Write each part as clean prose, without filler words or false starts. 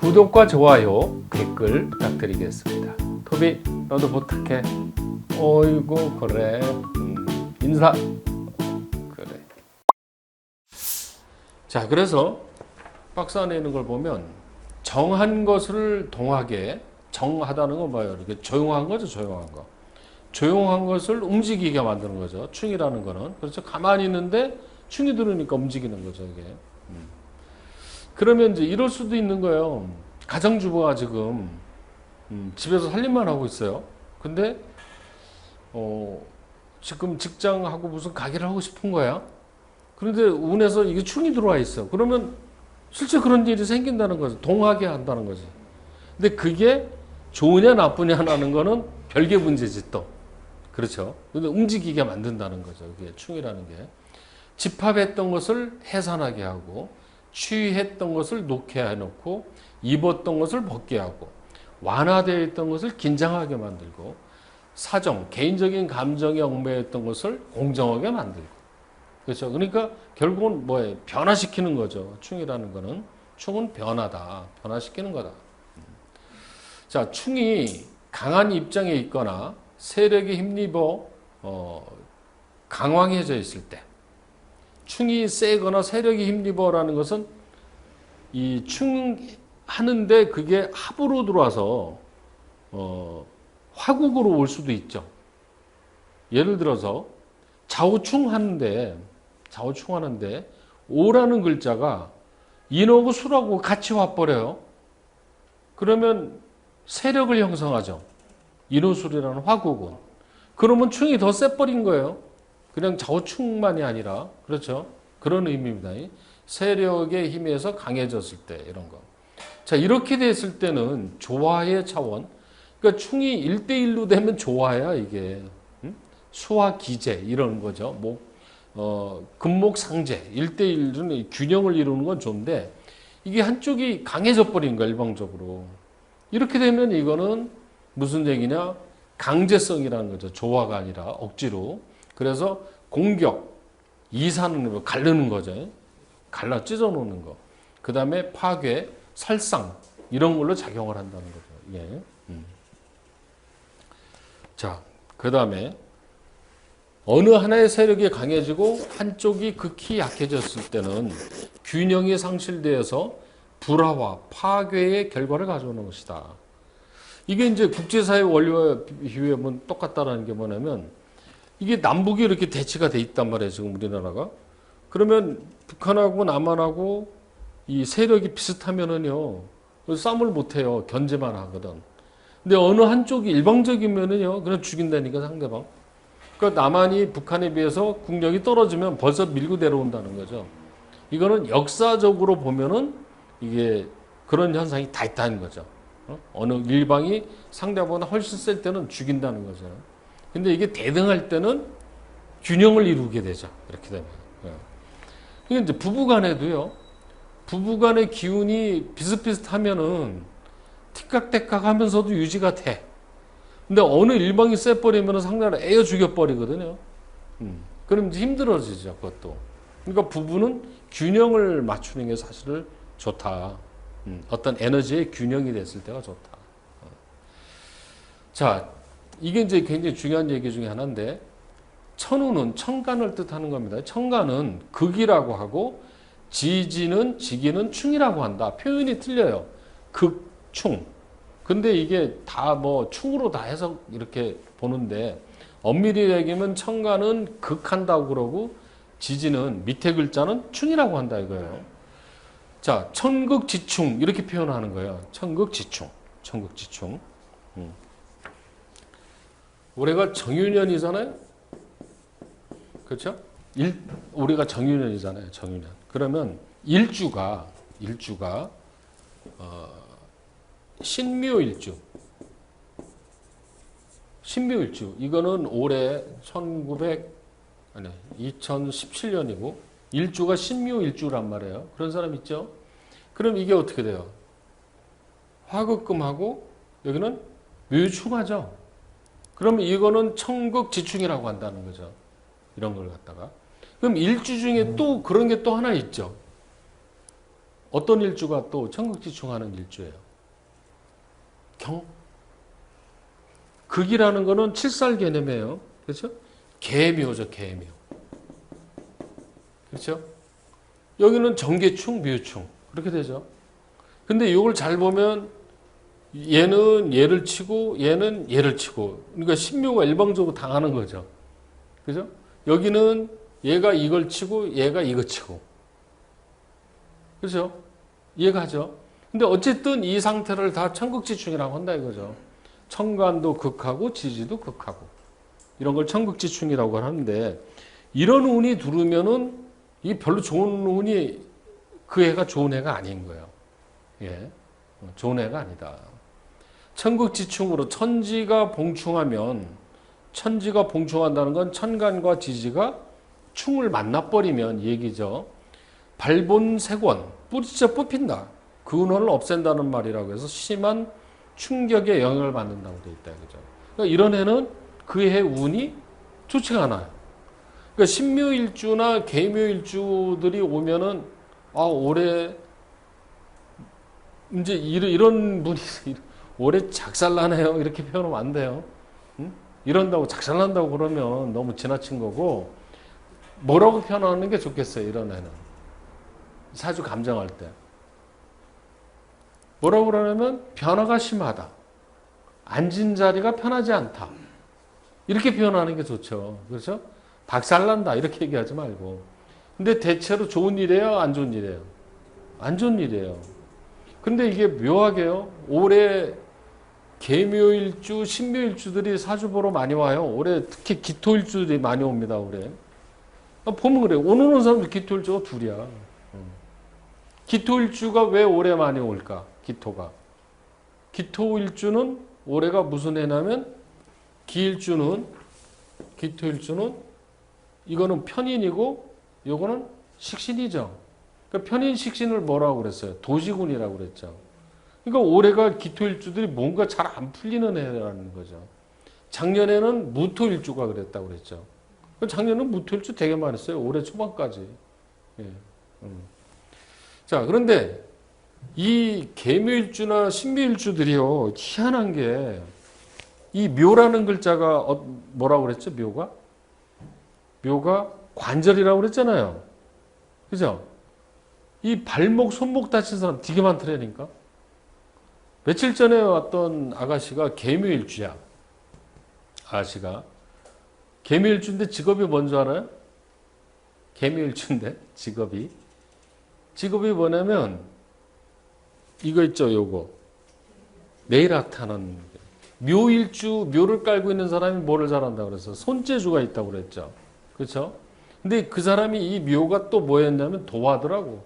구독과 좋아요, 댓글 부탁드리겠습니다. 토비, 너도 부탁해. 어이구, 그래. 인사. 그래. 자, 그래서 박스 안에 있는 걸 보면 정한 것을 동하게, 정하다는 건 뭐예요? 이렇게 조용한 거죠, 조용한 거. 조용한 것을 움직이게 만드는 거죠. 충이라는 거는. 그렇죠. 가만히 있는데 충이 들으니까 움직이는 거죠, 이게. 그러면 이제 이럴 수도 있는 거예요. 가정주부가 지금 집에서 살림만 하고 있어요. 근데 지금 직장하고 무슨 가게를 하고 싶은 거야. 그런데 운에서 이게 충이 들어와 있어. 그러면 실제 그런 일이 생긴다는 거죠. 동하게 한다는 거지. 근데 그게 좋으냐 나쁘냐라는 거는 별개 문제지 또. 그렇죠. 근데 움직이게 만든다는 거죠. 그게 충이라는 게. 집합했던 것을 해산하게 하고, 취했던 것을 놓게 해놓고, 입었던 것을 벗게 하고, 완화되어 있던 것을 긴장하게 만들고, 사정, 개인적인 감정에 얽매였던 것을 공정하게 만들고. 그렇죠. 그러니까 결국은 뭐예요? 변화시키는 거죠. 충이라는 거는. 충은 변화다. 변화시키는 거다. 자, 충이 강한 입장에 있거나 세력에 힘입어 강황해져 있을 때, 충이 세거나 세력이 힘입어라는 것은 이 충하는데 그게 합으로 들어와서 화국으로 올 수도 있죠. 예를 들어서 좌우충하는데 오라는 글자가 인하고 수라고 같이 와버려요. 그러면 세력을 형성하죠. 인호술이라는 화국은. 그러면 충이 더 세버린 거예요. 그냥 좌우충만이 아니라. 그렇죠. 그런 의미입니다. 세력의 힘에서 강해졌을 때 이런 거. 자, 이렇게 됐을 때는 조화의 차원. 그러니까 충이 1대1로 되면 조화야 이게. 수화 기재 이런 거죠. 금목상제 1대1은 균형을 이루는 건 좋은데 이게 한쪽이 강해져 버린 거야 일방적으로. 이렇게 되면 이거는 무슨 얘기냐? 강제성이라는 거죠. 조화가 아니라 억지로. 그래서 공격, 이사는 가르는 거죠. 갈라 찢어 놓는 거. 그 다음에 파괴, 살상 이런 걸로 작용을 한다는 거죠. 예. 자, 그 다음에 어느 하나의 세력이 강해지고 한쪽이 극히 약해졌을 때는 균형이 상실되어서 불화와 파괴의 결과를 가져오는 것이다. 이게 이제 국제사회 원리와 비교해보면 똑같다라는 게 뭐냐면 이게 남북이 이렇게 대치가 돼 있단 말이에요. 지금 우리나라가. 그러면 북한하고 남한하고 이 세력이 비슷하면은요. 싸움을 못해요. 견제만 하거든. 근데 어느 한쪽이 일방적이면은요. 그냥 죽인다니까 상대방. 그러니까 남한이 북한에 비해서 국력이 떨어지면 벌써 밀고 내려온다는 거죠. 이거는 역사적으로 보면은 이게 그런 현상이 다 있다는 거죠. 어느 일방이 상대보다 훨씬 셀 때는 죽인다는 거죠. 근데 이게 대등할 때는 균형을 이루게 되죠. 이렇게 되면. 이게 이제 부부간에도요. 부부간의 기운이 비슷비슷하면은 티깍태깍 하면서도 유지가 돼. 근데 어느 일방이 쎄버리면 상대를 에어 죽여버리거든요. 그럼 이제 힘들어지죠. 그것도. 그러니까 부부는 균형을 맞추는 게 사실은 좋다. 어떤 에너지의 균형이 됐을 때가 좋다. 자, 이게 이제 굉장히 중요한 얘기 중에 하나인데, 천우는 천간을 뜻하는 겁니다. 천간은 극이라고 하고, 지지는, 충이라고 한다. 표현이 틀려요. 극, 충. 근데 이게 다 충으로 다 해석 이렇게 보는데, 엄밀히 얘기하면 천간은 극한다고 그러고, 지지는 밑에 글자는 충이라고 한다 이거예요. 자, 천극지충 이렇게 표현하는 거예요. 천극지충. 올해가 정유년이잖아요. 그렇죠? 우리가 정유년이잖아요. 정유년. 그러면 일주가 신묘일주. 이거는 올해 2017년이고 일주가 신묘일주란 말이에요. 그런 사람 있죠? 그럼 이게 어떻게 돼요? 화극금하고 여기는 묘충하죠. 그러면 이거는 천극지충이라고 한다는 거죠. 이런 걸 갖다가. 그럼 일주 중에 또 그런 게 또 하나 있죠. 어떤 일주가 또 천극지충하는 일주예요? 극이라는 거는 칠살 개념이에요. 그렇죠? 계묘죠, 계묘. 그렇죠? 여기는 정계충, 묘충. 그렇게 되죠. 근데 이걸 잘 보면 얘는 얘를 치고 얘는 얘를 치고 그러니까 신묘가 일방적으로 당하는 거죠. 그죠? 여기는 얘가 이걸 치고 얘가 이거 치고. 그죠? 이해가죠? 근데 어쨌든 이 상태를 다 천극지충이라고 한다 이거죠. 천간도 극하고 지지도 극하고. 이런 걸 천극지충이라고 하는데 이런 운이 들으면은 이게 별로 좋은 운이 그 해가 좋은 해가 아닌 거예요. 예. 좋은 해가 아니다. 천극지충으로 천지가 봉충하면 천지가 봉충한다는 건 천간과 지지가 충을 만나버리면 얘기죠. 발본색원, 뿌리째 뽑힌다. 그 운을 없앤다는 말이라고 해서 심한 충격에 영향을 받는다고 되어 있다. 그죠? 그러니까 이런 해는 그 해 운이 좋지가 않아요. 그러니까 신묘일주나 계묘일주들이 오면은, 올해, 이제 이런 분이, 올해 작살나네요. 이렇게 표현하면 안 돼요. 응? 이런다고 작살난다고 그러면 너무 지나친 거고, 뭐라고 표현하는 게 좋겠어요, 이런 해는. 사주 감정할 때. 뭐라고 그러냐면, 변화가 심하다. 앉은 자리가 편하지 않다. 이렇게 표현하는 게 좋죠. 그렇죠? 박살난다. 이렇게 얘기하지 말고. 근데 대체로 좋은 일이에요? 안 좋은 일이에요? 안 좋은 일이에요. 근데 이게 묘하게요. 올해 계묘일주, 신묘일주들이 사주 보러 많이 와요. 올해 특히 기토일주들이 많이 옵니다. 올해. 보면 그래요. 오는 사람들 기토일주가 둘이야. 기토일주가 왜 올해 많이 올까? 기토가. 기토일주는 올해가 무슨 해냐면 기토일주는 이거는 편인이고 요거는 식신이죠. 그러니까 편인 식신을 뭐라고 그랬어요? 도지군이라고 그랬죠. 그러니까 올해가 기토일주들이 뭔가 잘 안 풀리는 해라는 거죠. 작년에는 무토일주가 그랬다고 그랬죠. 작년에는 무토일주 되게 많았어요. 올해 초반까지. 예. 자, 그런데 이 계묘일주나 신묘일주들이요, 희한한 게, 이 묘라는 글자가 뭐라고 그랬죠? 묘가 관절이라고 그랬잖아요. 그죠? 이 발목, 손목 다친 사람 되게 많더라니까. 며칠 전에 왔던 아가씨가 계묘일주야. 아가씨가. 계묘일주인데 직업이 뭔지 알아요? 계묘일주인데 직업이 뭐냐면 이거 있죠, 요거. 네일 아트 하는 묘일주, 묘를 깔고 있는 사람이 뭐를 잘한다 그래서 손재주가 있다고 그랬죠. 그렇죠? 근데 그 사람이 이 묘가 또 뭐였냐면 도화더라고.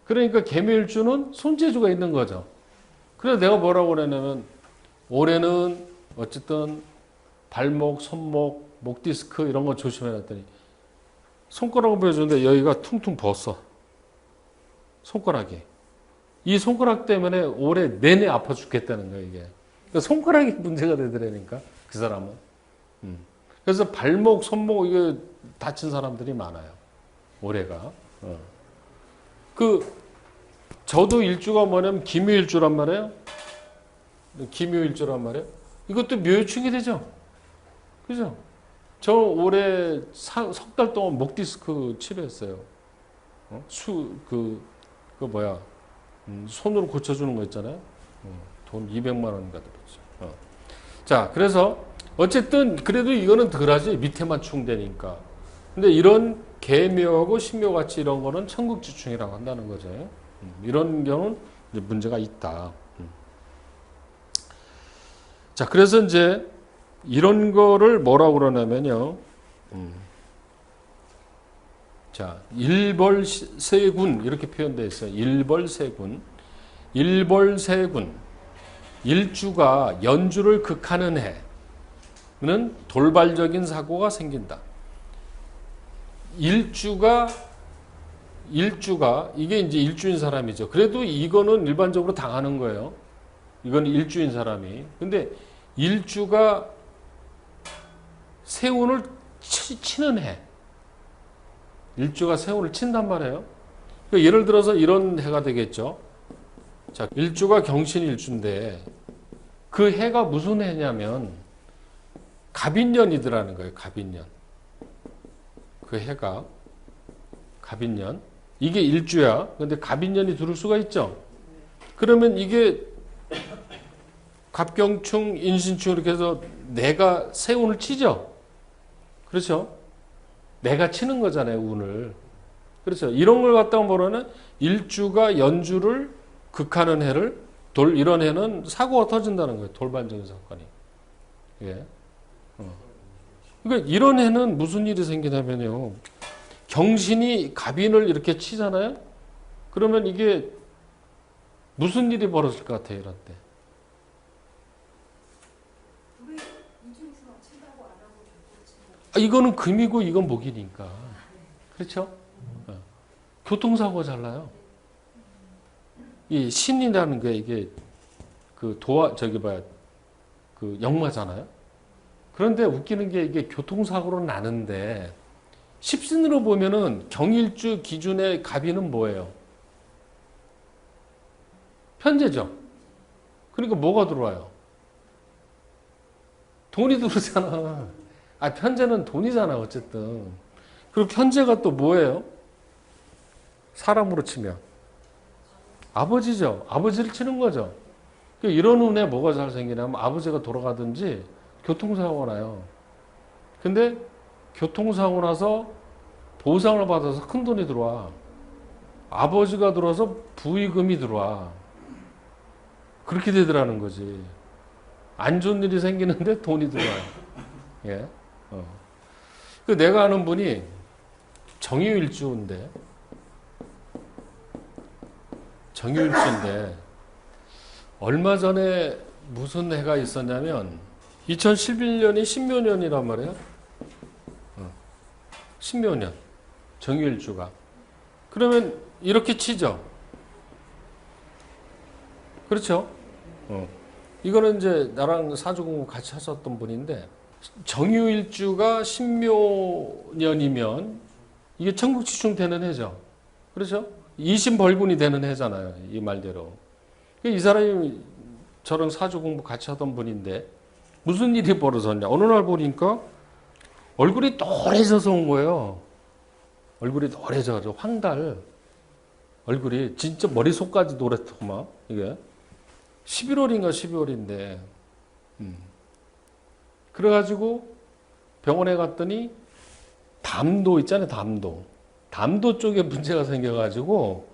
그러니까 계묘일주는 손재주가 있는 거죠. 그래서 내가 뭐라고 그랬냐면 올해는 어쨌든 발목, 손목, 목 디스크 이런 거 조심해라 했더니 손가락을 보여주는데 여기가 퉁퉁 벗어. 손가락이. 이 손가락 때문에 올해 내내 아파 죽겠다는 거예요, 이게. 그러니까 손가락이 문제가 되더라니까, 그 사람은. 그래서 발목, 손목, 이거 다친 사람들이 많아요. 올해가. 저도 일주가 뭐냐면 기묘일주란 말이에요. 기묘일주란 말이에요. 이것도 묘충이 되죠. 그죠? 저 올해 석 달 동안 목 디스크 치료했어요. 손으로 고쳐주는 거 있잖아요. 돈 200만 원인가 들었죠. 자, 그래서 어쨌든 그래도 이거는 덜하지. 밑에만 충되니까. 근데 이런 계묘하고 신묘같이 이런 거는 천극지충이라고 한다는 거죠. 이런 경우는 이제 문제가 있다. 자, 그래서 이제 이런 거를 뭐라고 그러냐면요. 자, 일벌세군 이렇게 표현되어 있어요. 일벌세군. 일주가 연주를 극하는 해는 돌발적인 사고가 생긴다. 일주가 이게 이제 일주인 사람이죠. 그래도 이거는 일반적으로 당하는 거예요. 이건 일주인 사람이. 근데 일주가 세운을 치는 해. 일주가 세운을 친단 말이에요. 그러니까 예를 들어서 이런 해가 되겠죠. 자, 일주가 경신일주인데 그 해가 무슨 해냐면 갑인년이더라는 거예요. 갑인년. 그 해가 갑인년. 이게 일주야. 근데 갑인년이 들을 수가 있죠. 그러면 이게 갑경충, 인신충 이렇게 해서 내가 새 운을 치죠. 그렇죠? 내가 치는 거잖아요, 운을. 그렇죠. 이런 걸 갖다가 뭐라는 일주가 연주를 극하는 해를 이런 해는 사고가 터진다는 거예요. 돌반적인 사건이. 예. 그러니까 이런 해는 무슨 일이 생기냐면요. 경신이 갑인을 이렇게 치잖아요. 그러면 이게 무슨 일이 벌어질 것 같아요, 이럴 때. 이거는 금이고 이건 목이니까. 그렇죠? 교통사고가 잘 나요. 이 신이라는 게 이게 그 그 역마잖아요. 그런데 웃기는 게 이게 교통사고로 나는데 십신으로 보면은 경일주 기준의 갑인은 뭐예요? 편제죠. 그러니까 뭐가 들어와요? 돈이 들어오잖아. 편제는 돈이잖아, 어쨌든. 그리고 편제가 또 뭐예요? 사람으로 치면. 아버지죠. 아버지를 치는 거죠. 이런 운에 뭐가 잘 생기냐면 아버지가 돌아가든지 교통사고가 나요. 근데 교통사고 나서 보상을 받아서 큰 돈이 들어와. 아버지가 들어와서 부의금이 들어와. 그렇게 되더라는 거지. 안 좋은 일이 생기는데 돈이 들어와요. 예. 내가 아는 분이 정유일주인데 얼마 전에 무슨 해가 있었냐면 2011년이 신묘년이란 말이에요. 신묘년 정유일주가. 그러면 이렇게 치죠. 그렇죠? 이거는 이제 나랑 사주공부 같이 하셨던 분인데 정유일주가 신묘년이면 이게 천국지충 되는 해죠. 그렇죠? 이신벌군이 되는 해잖아요. 이 말대로. 이 사람이 저랑 사주공부 같이 하던 분인데 무슨 일이 벌어졌냐. 어느 날 보니까 얼굴이 노래져서 온 거예요. 얼굴이 노래져서 황달. 얼굴이 진짜 머리속까지 노랗더만 이게 11월인가 12월인데 그래가지고 병원에 갔더니 담도 있잖아요. 담도 쪽에 문제가 생겨가지고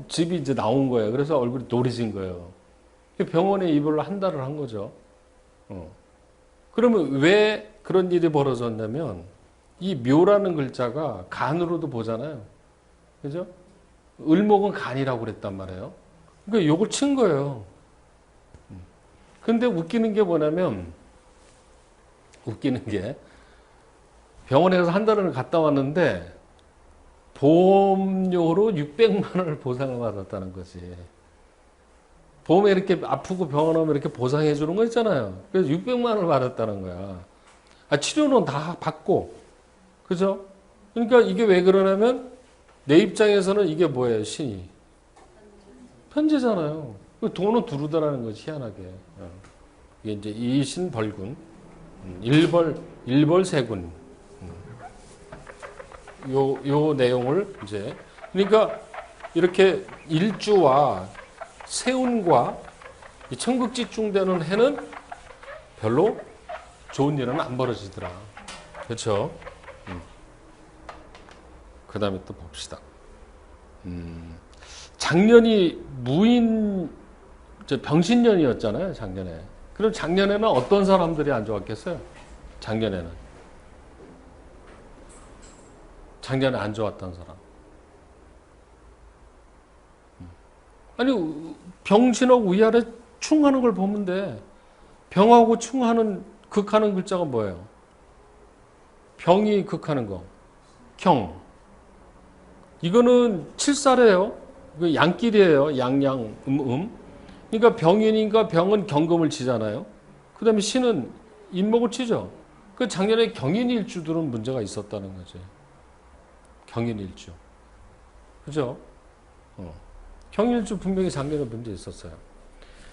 집이 이제 나온 거예요. 그래서 얼굴이 노래진 거예요. 병원에 입원을 한 달을 한 거죠. 그러면 왜 그런 일이 벌어졌냐면 이 묘라는 글자가 간으로도 보잖아요. 그죠? 을목은 간이라고 그랬단 말이에요. 그러니까 요걸 친 거예요. 근데 웃기는 게 뭐냐면 병원에 가서 한 달을 갔다 왔는데 보험료로 600만 원을 보상을 받았다는 거지. 보험에 이렇게 아프고 병원 오면 이렇게 보상해 주는 거 있잖아요. 그래서 600만 원을 받았다는 거야. 치료는 다 받고. 그죠? 그러니까 이게 왜 그러냐면 내 입장에서는 이게 뭐예요, 신이? 편제잖아요. 돈은 두르다라는 거지, 희한하게. 이게 이제 이신벌군. 일벌세군. 요 내용을 이제. 그러니까 이렇게 일주와 세운과 이 천국지중되는 해는 별로 좋은 일은 안 벌어지더라. 그렇죠? 그 다음에 또 봅시다. 작년이 병신년이었잖아요, 작년에. 그럼 작년에는 어떤 사람들이 안 좋았겠어요? 작년에 안 좋았던 사람. 아니, 병신하고 위아래 충하는 걸 보면 돼. 병하고 극하는 글자가 뭐예요? 병이 극하는 거. 경. 이거는 칠살이에요. 양길이에요. 양양, 그러니까 병이니까 병은 경금을 치잖아요. 그 다음에 신은 인목을 치죠. 그 작년에 경인일주들은 문제가 있었다는 거지. 경인일주. 그죠? 경인일주 분명히 작년에 문제 있었어요.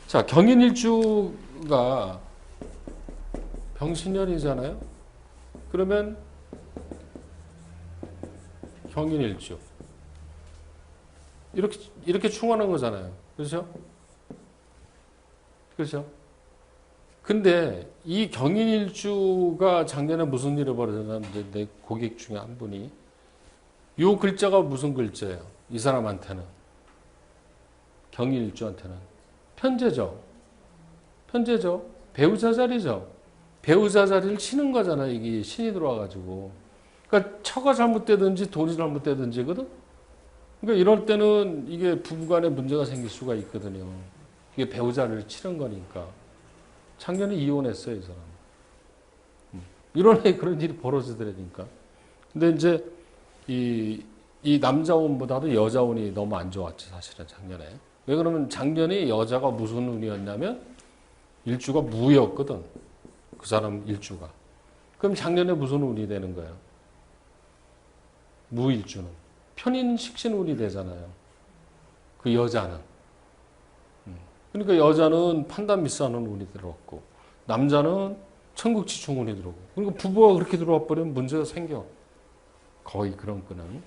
자, 경인일주가 병신년이잖아요. 그러면 경인일주 이렇게 충원한 거잖아요. 그렇죠? 그렇죠? 근데 이 경인일주가 작년에 무슨 일이 벌어졌는데 내 고객 중에 한 분이 요 글자가 무슨 글자예요? 이 사람한테는 경인일주한테는 편재죠. 편재죠. 배우자 자리죠. 배우자 자리를 치는 거잖아요. 이게 신이 들어와가지고. 그러니까 처가 잘못되든지 돈이 잘못되든지거든. 그러니까 이럴 때는 이게 부부간에 문제가 생길 수가 있거든요. 이게 배우자를 치는 거니까. 작년에 이혼했어요, 이 사람. 이런 애 그런 일이 벌어지더라니까. 근데 이제 이 남자 운보다도 여자 운이 너무 안 좋았지, 사실은 작년에. 왜 그러면 작년에 여자가 무슨 운이었냐면 일주가 무였거든. 그 사람 일주가. 그럼 작년에 무슨 운이 되는 거예요? 무일주는. 편인 식신 운이 되잖아요. 그 여자는. 그러니까 여자는 판단 미스하는 운이 들어왔고 남자는 천국지충 운이 들어오고 그러니까 부부가 그렇게 들어와 버리면 문제가 생겨. 거의 그런 거는.